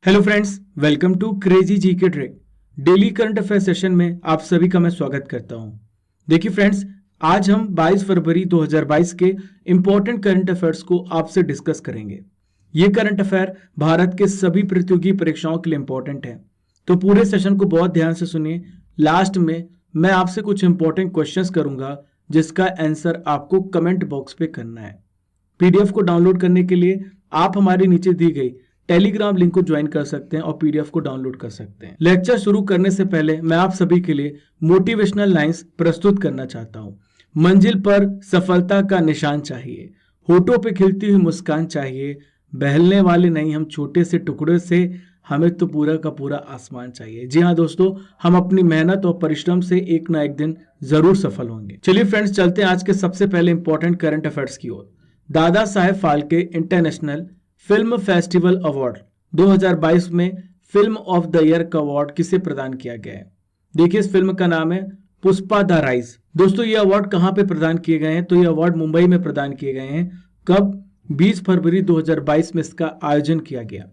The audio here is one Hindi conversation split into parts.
Hello friends, welcome to crazy GK trick. Daily current affair session में आप सभी का मैं स्वागत करता हूं। देखिए फ्रेंड्स, आज हम 22 फरवरी 2022 के इंपॉर्टेंट करंट अफेयर्स को आपसे डिस्कस करेंगे। ये करंट अफेयर भारत के सभी प्रतियोगी परीक्षाओं के लिए इंपॉर्टेंट है, तो पूरे सेशन को बहुत ध्यान से सुनिए। लास्ट में मैं आपसे कुछ इंपॉर्टेंट क्वेश्चंस करूंगा जिसका आंसर आपको कमेंट बॉक्स पे करना है। पीडीएफ को डाउनलोड करने के लिए आप हमारे नीचे दी गई टेलीग्राम लिंक को ज्वाइन कर सकते हैं और पीडीएफ को डाउनलोड कर सकते हैं। लेक्चर शुरू करने से पहले मैं आप सभी के लिए मोटिवेशनल लाइंस प्रस्तुत करना चाहता हूं। मंजिल पर सफलता का निशान चाहिए, होठों पे खिलती हुई मुस्कान चाहिए, बहलने वाले नहीं हम छोटे से टुकड़े से, हमें तो पूरा का पूरा आसमान चाहिए। जी हाँ दोस्तों, हम अपनी मेहनत और परिश्रम से एक ना एक दिन जरूर सफल होंगे। चलिए फ्रेंड्स, चलते हैं आज के सबसे पहले इंपॉर्टेंट करंट अफेयर्स की ओर। Dada Saheb Phalke international film festival award 2022 में फिल्म ऑफ द ईयर का अवार्ड किसे प्रदान किया गया है? देखिए, इस फिल्म का नाम है पुष्पा द राइज। दोस्तों, ये अवार्ड कहां पे प्रदान किए गए हैं? तो ये अवार्ड मुंबई में प्रदान किए गए हैं। कब? 20 फरवरी 2022 में इसका आयोजन किया गया।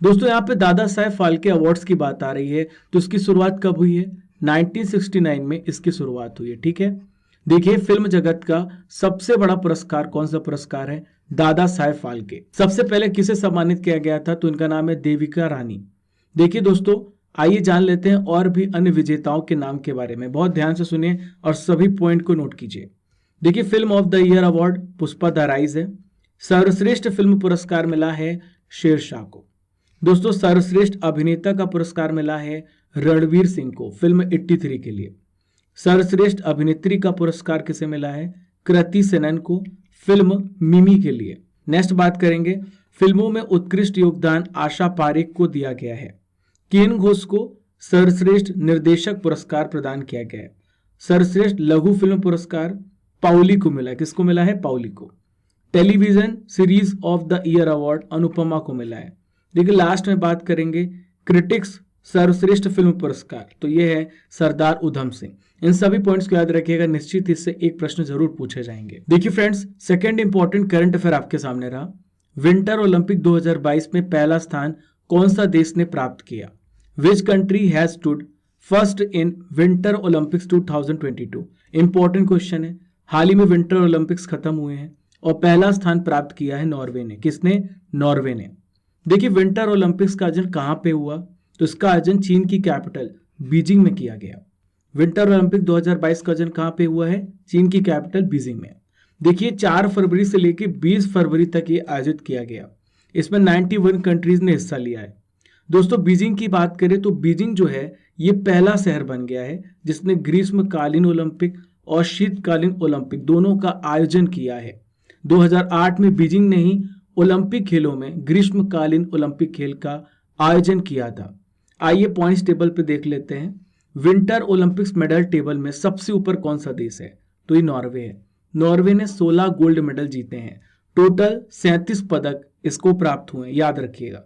दोस्तों, यहाँ पे दादा साहेब फाल्के अवार्ड्स की बात आ रही है, तो इसकी शुरुआत कब हुई है? 1969 में इसकी शुरुआत हुई है। ठीक है, देखिए, फिल्म जगत का सबसे बड़ा पुरस्कार कौन सा पुरस्कार है? दादा साहेब फाल्के। सबसे पहले किसे सम्मानित किया गया था? तो इनका नाम है देविका रानी। देखिए दोस्तों, आइए जान लेते हैं और भी अन्य विजेताओं के नाम के बारे में। बहुत ध्यान से सुनिए और सभी पॉइंट को नोट कीजिए। देखिए, film of the year award Pushpa the rise है। सर्वश्रेष्ठ फिल्म पुरस्कार मिला है शेरशाह को। दोस्तों, सर्वश्रेष्ठ अभिनेता का पुरस्कार मिला है रणवीर सिंह को फिल्म 83 के लिए। सर्वश्रेष्ठ अभिनेत्री का पुरस्कार किसे मिला है? कृति सेनन को फिल्म मिमी के लिए। नेक्स्ट बात करेंगे, फिल्मों में उत्कृष्ट योगदान आशा पारेख को दिया गया है। केन घोष को सर्वश्रेष्ठ निर्देशक पुरस्कार प्रदान किया गया है। सर्वश्रेष्ठ लघु फिल्म पुरस्कार पाउली को मिला है। किसको मिला है? पाउली को। Television series of the year award Anupama को मिला है। देखिए, लास्ट में बात करेंगे क्रिटिक्स सर्वश्रेष्ठ फिल्म पुरस्कार, तो यह है सरदार उधम सिंह। इन सभी पॉइंट्स को याद रखिएगा, निश्चित इससे एक प्रश्न जरूर पूछे जाएंगे। देखिए friends, second important current affair आपके सामने रहा। विंटर ओलंपिक 2022 में पहला स्थान कौन सा देश ने प्राप्त किया? Which country has stood first in winter Olympics 2022? Important question है। हाल ही में विंटर ओलंपिक्स खत्म हुए हैं और पहला स्थान प्राप्त किया है नॉर्वे ने। किसने? नॉर्वे ने। देखिए, विंटर ओलंपिक्स का आयोजन कहां पे हुआ? तो इसका आयोजन चीन की कैपिटल बीजिंग में किया गया। विंटर ओलंपिक 2022 का आयोजन कहां पे हुआ है? चीन की कैपिटल बीजिंग में। देखिए, 4 फरवरी से लेकर 20 फरवरी तक ये आयोजित किया गया। इसमें 91 कंट्रीज ने हिस्सा लिया है। दोस्तों, बीजिंग की बात करें तो बीजिंग जो है ये पहला शहर बन गया है जिसने ग्रीष्मकालीन ओलंपिक और शीतकालीन ओलंपिक दोनों का आयोजन किया है। 2008 में बीजिंग ने ही ओलंपिक खेलों में ग्रीष्मकालीन ओलंपिक खेल का आयोजन किया था। आइए पॉइंट्स टेबल पे देख लेते हैं। विंटर ओलंपिक्स मेडल टेबल में सबसे ऊपर कौन सा देश है? तो ये नॉर्वे है। नॉर्वे ने 16 गोल्ड मेडल जीते हैं। टोटल 37 पदक इसको प्राप्त हुए, याद रखिएगा।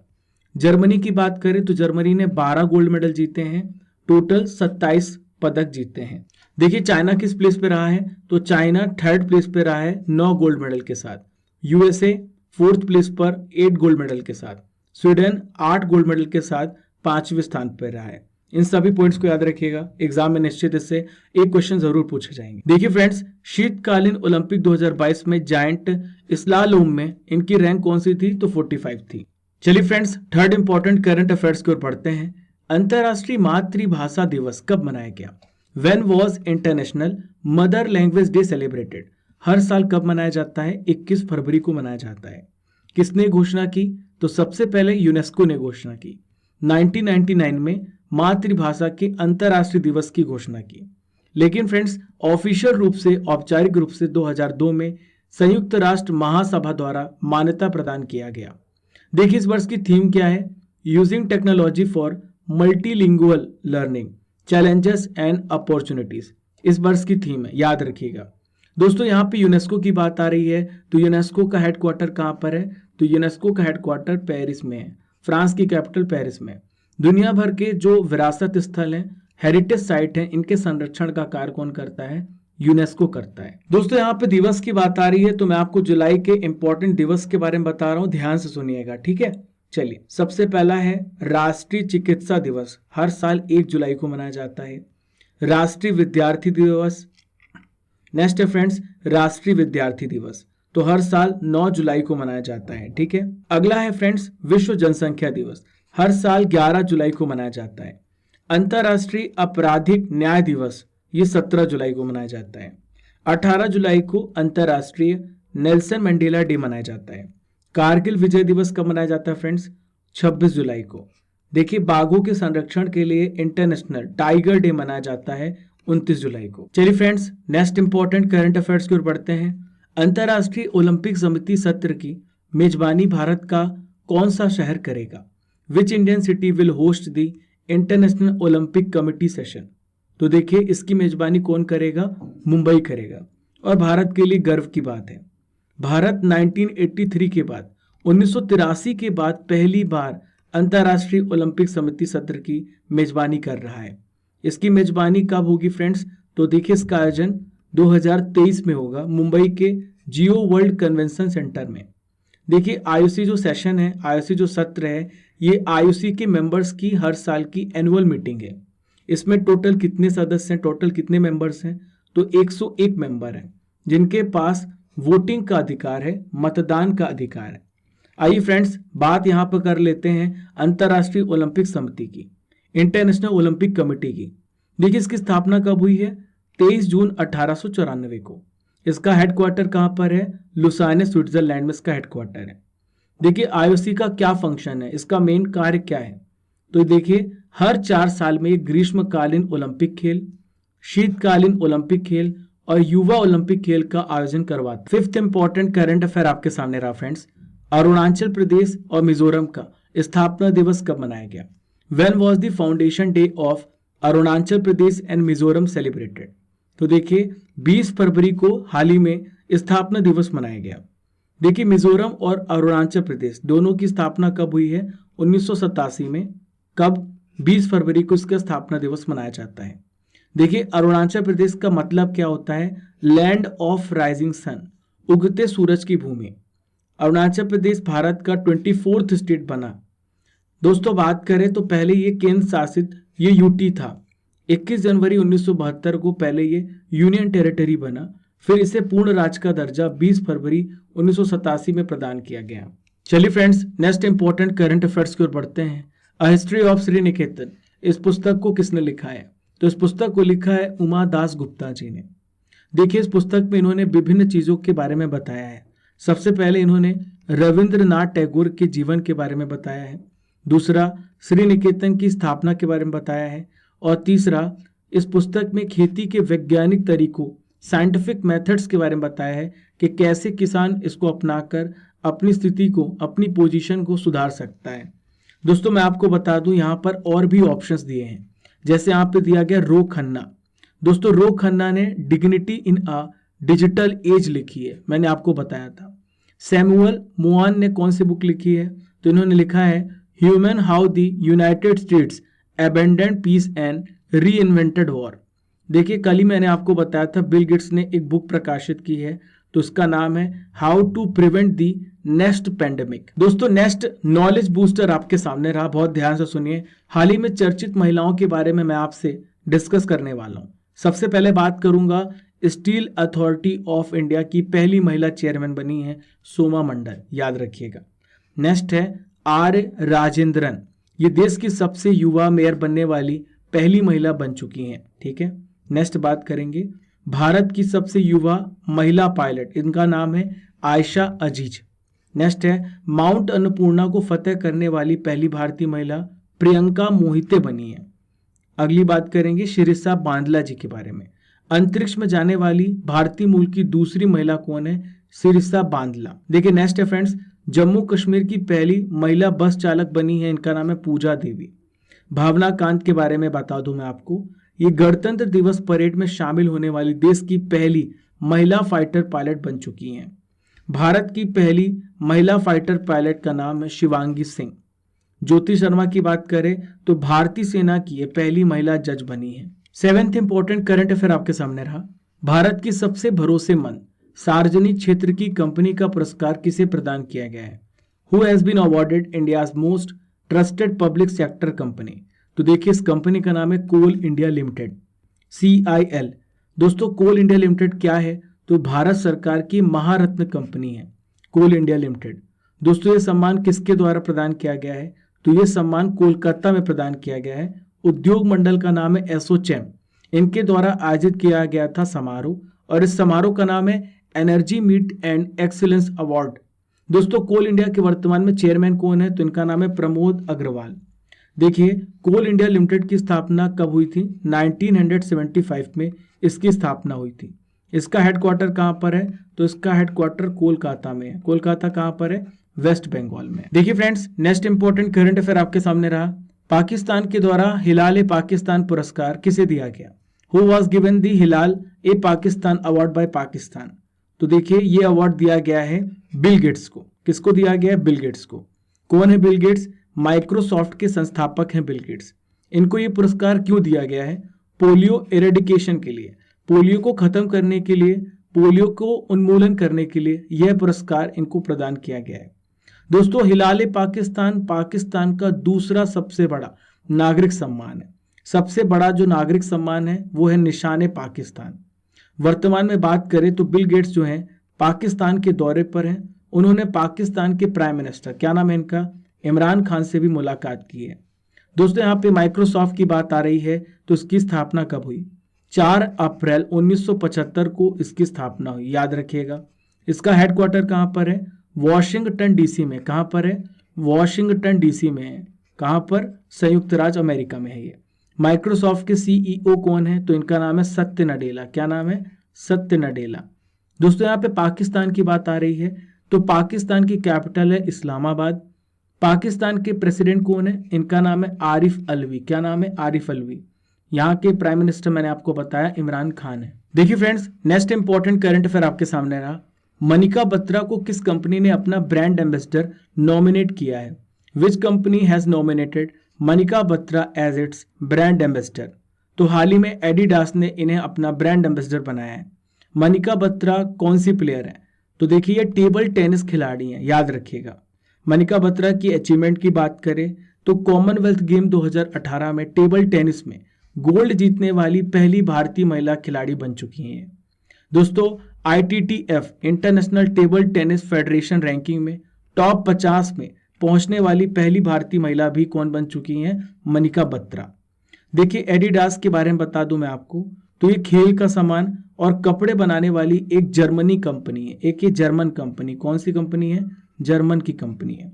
जर्मनी की बात करें तो जर्मनी ने 12 गोल्ड मेडल जीते हैं। टोटल 27 पदक जीते हैं। देखिए, चाइना किस प्लेस पे रहा है? तो चाइना 3rd प्लेस पे रहा है 9 गोल्ड मेडल के साथ। यूएसए 4th प्लेस पर 8 गोल्ड मेडल के साथ। स्वीडन 8 गोल्ड मेडल के साथ 5वें स्थान पर रहा है। इन सभी पॉइंट्स को याद रखिएगा, एग्जाम में निश्चित इससे एक क्वेश्चन जरूर पूछे जाएंगे। देखिए फ्रेंड्स, शीतकालीन ओलंपिक 2022 में जायंट स्लालोम में इनकी रैंक कौन सी थी? तो 45 थी। चलिए friends, third important current affairs की ओर बढ़ते हैं। अंतरराष्ट्रीय मातृभाषा दिवस कब मनाया गया? When was international mother language day celebrated? हर साल कब मनाया जाता है? 21 फरवरी को मनाया जाता है। किसने घोषणा की? तो सबसे पहले यूनेस्को ने घोषणा की। 1999 में मातृभाषा के अंतरराष्ट्रीय दिवस की घोषणा की। लेकिन फ्रेंड्स, ऑफिशियल रूप से, औपचारिक रूप से 2002 में संयुक्त राष्ट्र महासभा द्वारा मान्यता प्रदान किया गया। देखिए, इस वर्ष की थीम क्या है? Using technology for multilingual learning, challenges and opportunities इस वर्ष की थीम है, याद रखिएगा। दोस्तों, यहाँ पे यूनेस्को की बात आ रही है, तो यूनेस्को का हेडक्वार्टर कहाँ पर है? तो यूनेस्को का हेडक्वार्टर पेरिस में है, फ्रांस की कैपिटल पेरिस में। दुनिया भर के जो विरासत स्थल हैं, हेरिटेज साइट हैं, इनके संरक्षण का कार्य कौन करता है? यूनेस्को करता है। दोस्तों, यहाँ पे दिवस की बात आ रही है, तो मैं आपको जुलाई के इंपॉर्टेंट दिवस के बारे में बता रहा हूँ, ध्यान से सुनिएगा, ठीक है। चलिए, सबसे पहला है राष्ट्रीय चिकित्सा दिवस, हर साल 1 जुलाई को मनाया जाता है। राष्ट्रीय विद्यार्थी दिवस, नेक्स्ट है फ्रेंड्स राष्ट्रीय विद्यार्थी दिवस, तो हर साल 9 जुलाई को मनाया जाता है। ठीक है, अगला है फ्रेंड्स विश्व जनसंख्या दिवस, हर साल 11 जुलाई को मनाया जाता है। अंतर्राष्ट्रीय आपराधिक न्याय दिवस, ये 17 जुलाई को मनाया जाता है। 18 जुलाई को अंतर्राष्ट्रीय नेल्सन मंडेला डे मनाया जाता है। कारगिल विजय दिवस कब मनाया जाता है फ्रेंड्स? 26 जुलाई को। देखिए, बाघों के संरक्षण के लिए इंटरनेशनल टाइगर डे मनाया जाता है 29 जुलाई को। चलिए friends, next important current affairs की ओर बढ़ते हैं। अंतर्राष्ट्रीय ओलंपिक समिति सत्र की मेजबानी भारत का कौन सा शहर करेगा? Which Indian city will host the international Olympic committee session? तो देखिए, इसकी मेजबानी कौन करेगा? मुंबई करेगा, और भारत के लिए गर्व की बात है। भारत 1983 के बाद 1983 के बाद पहली बार अंतर्राष्ट्रीय ओलंपिक समिति सत्र की मेजबानी कर रहा है। इसकी मेजबानी कब होगी फ्रेंड्स? तो देखिए, इसका आयोजन 2023 में होगा मुंबई के जियो वर्ल्ड कन्वेंशन सेंटर में। देखिए, आईओसी जो सेशन है, आईओसी जो सत्र है, ये आईओसी के मेंबर्स की हर साल की एनुअल मीटिंग है। इसमें टोटल कितने सदस्य हैं, टोटल कितने मेंबर्स हैं? तो 101 मेंबर हैं जिनके पास वोटिंग का अधिकार है, मतदान का अधिकार है। आइए फ्रेंड्स, बात यहाँ पर कर लेते हैं अंतर्राष्ट्रीय ओलंपिक समिति की, इंटरनेशनल ओलंपिक कमेटी की। देखिए, इसकी स्थापना कब हुई है? 23 जून 1894 को। इसका हेडक्वार्टर कहाँ पर है? लुसाने, स्विट्जरलैंड में इसका हेडक्वार्टर है। देखिए, आईओसी का क्या फंक्शन है, इसका मेन कार्य क्या है? तो देखिए, हर 4 साल में ग्रीष्मकालीन ओलंपिक खेल, शीतकालीन ओलंपिक खेल और युवा ओलंपिक खेल का आयोजन करवाता। फिफ्थ इंपॉर्टेंट करंट अफेयर आपके सामने रहा फ्रेंड्स। अरुणाचल प्रदेश और मिजोरम का स्थापना दिवस कब मनाया गया? When was the foundation day of Arunachal Pradesh and Mizoram celebrated? तो देखिए, 20 फरवरी को हाल ही में स्थापना दिवस मनाया गया। देखिए, मिजोरम और अरुणाचल प्रदेश दोनों की स्थापना कब हुई है? 1987 में। कब? 20 फरवरी को इसका स्थापना दिवस मनाया जाता है। देखिए, अरुणाचल प्रदेश का मतलब क्या होता है? लैंड ऑफ राइजिंग सन, उगते सूरज की भूमि। अरुणाचल प्रदेश भारत का 24th स्टेट बना। दोस्तों, बात करें तो पहले ये केंद्र शासित ये यूटी था। 21 जनवरी 1972 को पहले ये यूनियन टेरिटरी बना, फिर इसे पूर्ण राज्य का दर्जा 20 फरवरी 1987 में प्रदान किया गया। चलिए friends, next important current affairs की ओर बढ़ते हैं। अ हिस्ट्री ऑफ श्री निकेतन, इस पुस्तक को किसने लिखा है? तो इस पुस्तक को लिखा है उमा दास गुप्ता जी ने। देखिए, इस पुस्तक में इन्होंने विभिन्न चीजों के बारे में बताया है। सबसे पहले इन्होंने रविंद्रनाथ टैगोर के जीवन के बारे में बताया है, दूसरा श्री निकेतन की स्थापना के बारे में बताया है, और तीसरा इस पुस्तक में खेती के वैज्ञानिक तरीकों, साइंटिफिक मेथड्स के बारे में बताया है कि कैसे किसान इसको अपनाकर अपनी स्थिति को, अपनी पोजीशन को सुधार सकता है। दोस्तों, मैं आपको बता दूं, यहाँ पर और भी ऑप्शंस दिए हैं। जैसे यहाँ पे दिया गया रो खन्ना। दोस्तों, रो खन्ना ने dignity in a digital age लिखी है, मैंने आपको बताया था। सैमुअल मोआन ने कौन सी बुक लिखी है? तो इन्होंने लिखा है humane how the United States abandon peace and reinvented war. देखिए, कल ही मैंने आपको बताया था बिल गेट्स ने एक बुक प्रकाशित की है, तो उसका नाम है how to prevent the next pandemic. दोस्तों, नेक्स्ट नॉलेज बूस्टर आपके सामने रहा, बहुत ध्यान से सुनिए। हाल ही में चर्चित महिलाओं के बारे में मैं आपसे डिस्कस करने वाला हूं। सबसे पहले बात करूंगा, स्टील अथॉरिटी ऑफ इंडिया की पहली महिला चेयरमैन बनी है सोमा मंडल, याद रखिएगा। नेक्स्ट है आर राजेंद्रन, ये देश की सबसे युवा मेयर बनने वाली पहली महिला बन चुकी हैं। ठीक है, नेक्स्ट बात करेंगे भारत की सबसे युवा महिला पायलट, इनका नाम है आयशा अजीज। नेक्स्ट है माउंट अन्नपूर्णा को फतेह करने वाली पहली भारतीय महिला प्रियंका मोहिते बनी है। अगली बात करेंगे शिरिषा बांदला जी के बारे में। अंतरिक्ष में जाने वाली भारतीय मूल की दूसरी महिला कौन है? शिरिषा बांदला। देखिए, नेक्स्ट है फ्रेंड्स, जम्मू कश्मीर की पहली महिला बस चालक बनी है, इनका नाम है पूजा देवी। भावना कांत के बारे में बता दूं मैं आपको, ये गणतंत्र दिवस परेड में शामिल होने वाली देश की पहली महिला फाइटर पायलट बन चुकी हैं। भारत की पहली महिला फाइटर पायलट का नाम है शिवांगी सिंह। ज्योति शर्मा की बात करें तो भारतीय सेना की ये पहली महिला जज बनी है। सेवेंथ इंपॉर्टेंट करंट अफेयर आपके सामने रहा, भारत की सबसे भरोसेमंद सार्वजनिक क्षेत्र की कंपनी का पुरस्कार किसे प्रदान किया गया है? Who has been awarded India's most trusted public sector company. तो देखिए इस कंपनी का नाम है कोल इंडिया लिमिटेड, CIL। दोस्तों कोल इंडिया लिमिटेड क्या है? तो भारत सरकार की महारत्न कंपनी है कोल इंडिया लिमिटेड। दोस्तों ये सम्मान किसके द्वारा प्रदान किया गया है? तो ये सम्मान कोलकाता में प्रदान किया गया है। उद्योग मंडल का नाम है एसोचैम, इनके द्वारा आयोजित किया गया था समारोह, और इस समारोह का नाम है energy meet and excellence award. दोस्तों कोल इंडिया के वर्तमान में चेयरमैन कौन है? तो इनका नाम है प्रमोद अग्रवाल। देखिए कोल इंडिया लिमिटेड की स्थापना कब हुई थी? 1975 में इसकी स्थापना हुई थी। इसका हेडक्वार्टर कहाँ पर है? तो इसका हेडक्वार्टर कोलकाता में है। कोलकाता कहाँ पर है? वेस्ट बंगाल में। देखिए friends next important current affair आपके सामने रहा। पाकिस्तान के द्वारा हिलाल ए पाकिस्तान पुरस्कार किसे दिया गया? Who was given the Hilal A Pakistan award bye Pakistan? तो देखिए ये अवार्ड दिया गया है बिल गेट्स को। किसको दिया गया है? बिल गेट्स को। कौन है बिल गेट्स? माइक्रोसॉफ्ट के संस्थापक हैं बिल गेट्स। इनको ये पुरस्कार क्यों दिया गया है? पोलियो एरेडिकेशन के लिए, पोलियो को खत्म करने के लिए, पोलियो को उन्मूलन करने के लिए यह पुरस्कार इनको प्रदान किया गया है। दोस्तों हिलाल पाकिस्तान पाकिस्तान का दूसरा सबसे बड़ा नागरिक सम्मान है। सबसे बड़ा जो नागरिक सम्मान है वो है निशान पाकिस्तान। वर्तमान में बात करें तो बिल गेट्स जो हैं पाकिस्तान के दौरे पर हैं। उन्होंने पाकिस्तान के प्राइम मिनिस्टर, क्या नाम है इनका, इमरान खान से भी मुलाकात की है। दोस्तों यहाँ पे माइक्रोसॉफ्ट की बात आ रही है तो इसकी स्थापना कब हुई? 4 अप्रैल 1975 को इसकी स्थापना हुई, याद रखिएगा। इसका हेडक्वार्टर कहाँ पर है? वॉशिंगटन डीसी में। कहाँ पर है? वॉशिंगटन डीसी में है। कहाँ पर? संयुक्त राज्य अमेरिका में है ये। माइक्रोसॉफ्ट के CEO कौन है? तो इनका नाम है सत्य नडेला। क्या नाम है? सत्य नडेला। दोस्तों यहाँ पे पाकिस्तान की बात आ रही है तो पाकिस्तान की कैपिटल है इस्लामाबाद। पाकिस्तान के प्रेसिडेंट कौन है? इनका नाम है आरिफ अलवी। क्या नाम है? आरिफ अलवी। यहाँ के प्राइम मिनिस्टर मैंने आपको बताया इमरान खान है। देखिए friends next important current affair आपके सामने रहा। मनिका बत्रा को किस कंपनी ने अपना ब्रांड एम्बेसडर नॉमिनेट किया है? Which company has nominated Manika Batra as its brand ambassador? तो हाल ही में एडिडास ने इन्हें अपना ब्रांड एम्बेसडर बनाया है। मनिका बत्रा कौन सी प्लेयर है? तो देखिए ये टेबल टेनिस खिलाड़ी हैं, याद रखिएगा। मनिका बत्रा की अचीवमेंट की बात करें तो कॉमनवेल्थ गेम 2018 में टेबल टेनिस में गोल्ड जीतने वाली पहली भारतीय महिला खिलाड़ी बन चुकी हैं। दोस्तों ITTF international table tennis federation ranking में टॉप 50 में पहुंचने वाली पहली भारतीय महिला भी कौन बन चुकी हैं? मनिका बत्रा। देखिए एडिडास के बारे में बता दूं मैं आपको, तो ये खेल का सामान और कपड़े बनाने वाली एक जर्मनी कंपनी है। एक ये जर्मन कंपनी, कौन सी कंपनी है? जर्मन की कंपनी है।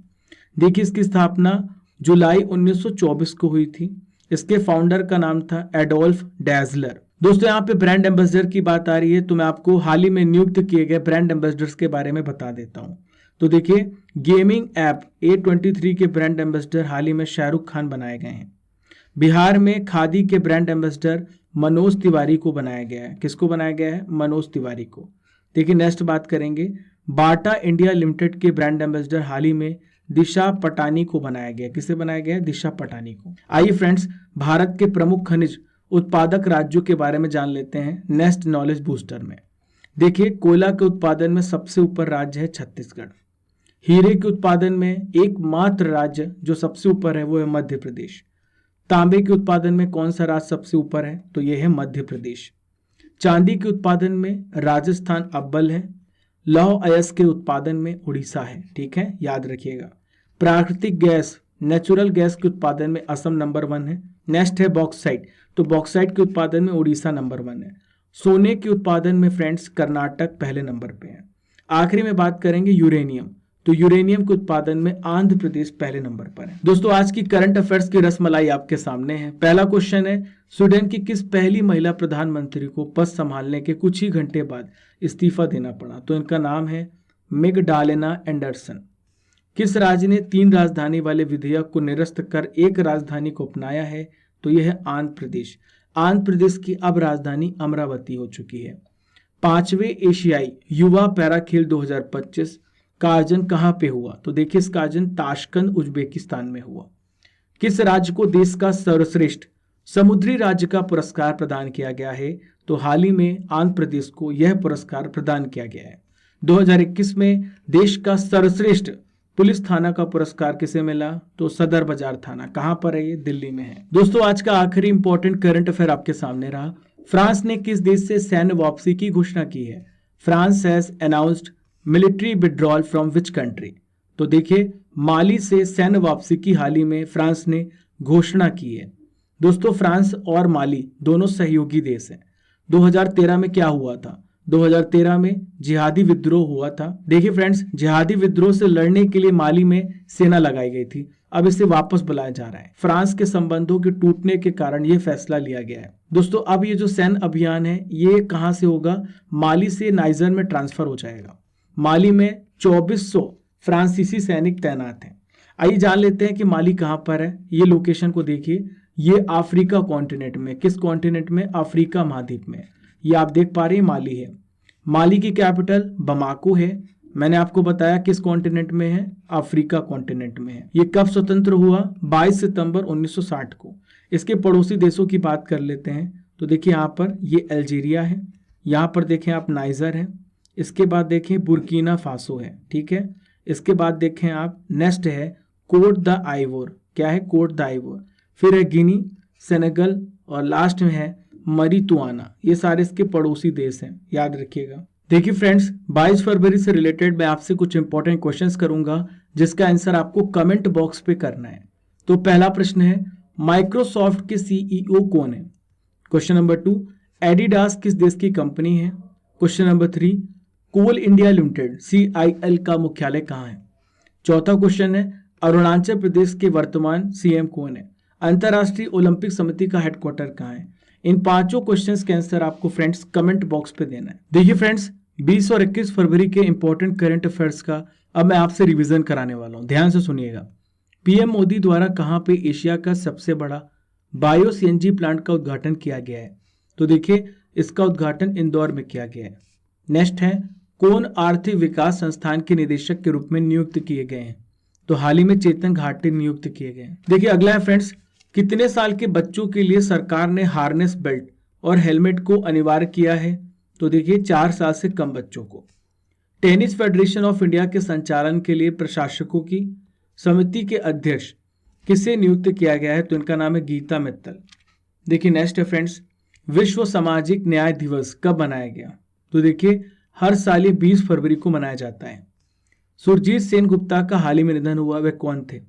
देखिए इसकी स्थापना जुलाई 1924 को हुई थी। इसके फाउंडर का नाम था एडोल्फ डैजलर। दोस्तों यहाँ पे ब्रांड एम्बेसडर की बात आ रही है तो मैं आपको हाल ही में नियुक्त किए गए ब्रांड एम्बेसडर्स के बारे में बता देता हूँ। तो देखिए गेमिंग ऐप A23 के ब्रांड एम्बेसडर हाल ही में शाहरुख खान बनाए गए हैं। बिहार में खादी के ब्रांड एम्बेसडर मनोज तिवारी को बनाया गया है। किसको बनाया गया है? मनोज तिवारी को। देखिए नेक्स्ट बात करेंगे बाटा इंडिया लिमिटेड के ब्रांड एम्बेसडर हाल ही में दिशा पटानी को बनाया गया। किसे बनाया गया? दिशा पटानी को। आइए फ्रेंड्स भारत के प्रमुख खनिज उत्पादक राज्यों के बारे में जान लेते हैं नेक्स्ट नॉलेज बूस्टर में। देखिए कोयला के उत्पादन में सबसे ऊपर राज्य है छत्तीसगढ़। हीरे के उत्पादन में एकमात्र राज्य जो सबसे ऊपर है वो है मध्य प्रदेश। तांबे के उत्पादन में कौन सा राज्य सबसे ऊपर है? तो यह है मध्य प्रदेश। चांदी के उत्पादन में राजस्थान अव्वल है। लौह अयस्क के उत्पादन में उड़ीसा है। ठीक है, याद रखिएगा। प्राकृतिक गैस नेचुरल गैस के उत्पादन में असम नंबर 1 है। नेक्स्ट है बॉक्साइट, तो बॉक्साइट के उत्पादन में उड़ीसा नंबर 1 है। सोने के उत्पादन में फ्रेंड्स कर्नाटक पहले नंबर पे है। आखिरी में बात करेंगे यूरेनियम, तो यूरेनियम के उत्पादन में आंध्र प्रदेश पहले नंबर पर है। दोस्तों आज की करंट अफेयर्स की रसमलाई आपके सामने है। पहला क्वेश्चन है स्वीडन की किस पहली महिला प्रधानमंत्री को पद संभालने के कुछ ही घंटे बाद इस्तीफा देना पड़ा? तो इनका नाम है मेगडालेना एंडरसन। किस राज्य ने 3 राजधानी वाले विधेयक को निरस्त कर एक राजधानी को अपनाया है? तो यह है आंध्र प्रदेश। आंध्र प्रदेश की अब राजधानी अमरावती हो चुकी है। 5वें एशियाई युवा पैरा खेल 2025 का आयोजन कहाँ पे हुआ? तो देखिए इसका आयोजन ताशकंद उज्बेकिस्तान में हुआ। किस राज्य को देश का सर्वश्रेष्ठ समुद्री राज्य का पुरस्कार प्रदान किया गया है? तो हाल ही में आंध्र प्रदेश को यह पुरस्कार प्रदान किया गया है। 2021 में देश का सर्वश्रेष्ठ पुलिस थाना का पुरस्कार किसे मिला? तो सदर बाजार थाना। कहां पर है ये? दिल्ली में है। दोस्तों आज का आखिरी इंपॉर्टेंट करंट अफेयर आपके सामने रहा। फ्रांस ने किस देश से सैन्य वापसी की घोषणा की है? France has announced military withdrawal from which country? तो देखिए माली से सैन्य वापसी की हाल ही में फ्रांस ने घोषणा की है। दोस्तों फ्रांस और माली दोनों सहयोगी देश हैं। 2013 में क्या हुआ था? 2013 में जिहादी विद्रोह हुआ था। देखिए फ्रेंड्स, जिहादी विद्रोह से लड़ने के लिए माली में सेना लगाई गई थी। अब इसे वापस बुलाया जा रहा है। फ्रांस के संबंधों के टूटने के कारण यह फैसला लिया गया है। दोस्तों अब ये जो सैन्य अभियान है ये कहां से होगा? माली से नाइजर में ट्रांसफर हो जाएगा। माली में 2400 फ्रांसीसी सैनिक तैनात हैं। आइए जान लेते हैं कि माली कहां पर है। ये लोकेशन को देखिए, ये अफ्रीका कॉन्टिनेंट में। किस कॉन्टिनेंट में? अफ्रीका महाद्वीप में। ये आप देख पा रहे हैं माली है। माली की कैपिटल बमाको है। मैंने आपको बताया किस कॉन्टिनेंट में है? अफ्रीका कॉन्टिनेंट में है। ये कब स्वतंत्र हुआ? 22 सितंबर 1960 को। इसके पड़ोसी देशों की बात कर लेते हैं। तो देखिए यहाँ पर ये अल्जीरिया है, यहाँ पर देखें आप नाइजर है, इसके बाद देखें बुर्किना फासो है, ठीक है। इसके बाद देखें आप नेक्स्ट है कोट द आइवोर। क्या है? Cote d'Ivoire. फिर है गिनी, सेनेगल और लास्ट में है मरीतुआना। ये सारे इसके पड़ोसी देश हैं, याद रखिएगा। देखिए फ्रेंड्स 22 फरवरी से रिलेटेड मैं आपसे कुछ इंपॉर्टेंट क्वेश्चंस करूंगा जिसका आंसर आपको कमेंट बॉक्स पे करना है। तो पहला प्रश्न है माइक्रोसॉफ्ट के सीईओ कौन है? क्वेश्चन नंबर 2 एडिडास किस देश की कंपनी है? क्वेश्चन नंबर 3 कोल इंडिया लिमिटेड CIL का मुख्यालय कहाँ है? चौथा क्वेश्चन है अरुणाचल प्रदेश के वर्तमान सीएम कौन है? अंतर्राष्ट्रीय ओलंपिक समिति का हेडक्वार्टर कहाँ है? इन पांचों क्वेश्चंस के आंसर आपको फ्रेंड्स कमेंट बॉक्स पे देना है। देखिए फ्रेंड्स 20 और 21 फरवरी के इंपॉर्टेंट करंट अफेयर्स का अब मैं आपसे रिवीजन कराने वाला हूं, ध्यान से सुनिएगा। पीएम मोदी द्वारा कहां पे एशिया का सबसे बड़ा बायो CNG प्लांट का उद्घाटन किया गया है? तो देखिए इसका उद्घाटन इंदौर में किया गया है। नेक्स्ट है कौन आर्थिक विकास संस्थान के निदेशक के रूप में नियुक्त किए गए हैं? तो हाल ही में चेतन घाटी नियुक्त किए गए हैं। देखिए अगला है फ्रेंड्स कितने साल के बच्चों के लिए सरकार ने हार्नेस बेल्ट और हेलमेट को अनिवार्य किया है? तो देखिए 4 साल से कम बच्चों को। टेनिस फेडरेशन ऑफ इंडिया के संचालन के लिए प्रशासकों की समिति के अध्यक्ष किसे नियुक्त किया गया है? तो इनका नाम है गीता मित्तल। देखिए नेक्स्ट है फ्रेंड्स विश्व सामाजिक न्याय दिवस कब मनाया गया? तो देखिए हर साल ये 20 फरवरी को मनाया जाता है। सुरजीत सेन गुप्ता का हाल ही में निधन हुआ, वे कौन थे?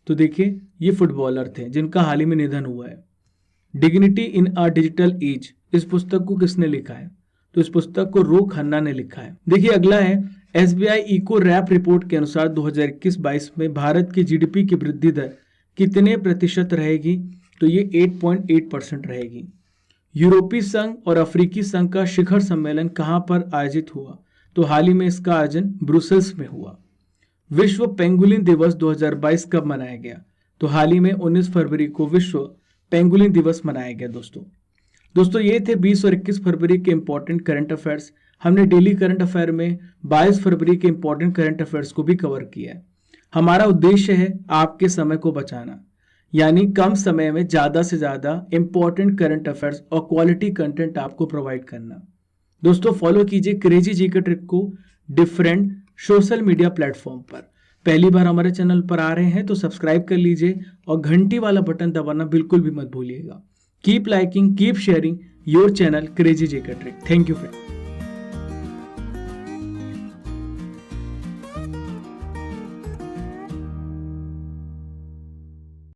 तो देखिए ये फुटबॉलर थे जिनका हाल ही में निधन हुआ है। Dignity in a digital age इस पुस्तक को किसने लिखा है? तो इस पुस्तक को रो खन्ना ने लिखा है। देखिए अगला है SBI इको रैप रिपोर्ट के अनुसार 2021-22 में भारत की GDP की वृद्धि दर कितने प्रतिशत रहेगी? तो ये 8.8% रहेगी। यूरोपीय संघ और अफ्रीकी संघ का शिखर सम्मेलन कहां पर आयोजित हुआ? तो हाल ही में इसका आयोजन ब्रुसेल्स में हुआ। विश्व पेंगुलिन दिवस 2022 कब मनाया गया? तो हाल ही में 19 फरवरी को विश्व पेंगुलिन दिवस मनाया गया। दोस्तों ये थे 20 और 21 फरवरी के इंपॉर्टेंट करंट अफेयर्स। हमने डेली करंट अफेयर में 22 फरवरी के इंपॉर्टेंट करंट अफेयर्स को भी कवर किया है। हमारा उद्देश्य है आपके समय को बचाना, यानी कम समय में ज्यादा से ज्यादा इंपॉर्टेंट करंट अफेयर्स और क्वालिटी कंटेंट आपको प्रोवाइड करना। दोस्तों फॉलो कीजिए क्रेजी जीके ट्रिक को डिफरेंट सोशल मीडिया प्लेटफॉर्म पर। पहली बार हमारे चैनल पर आ रहे हैं तो सब्सक्राइब कर लीजिए और घंटी वाला बटन दबाना बिल्कुल भी मत भूलिएगा। Keep liking, keep sharing your channel crazy GK trick. Thank you friend.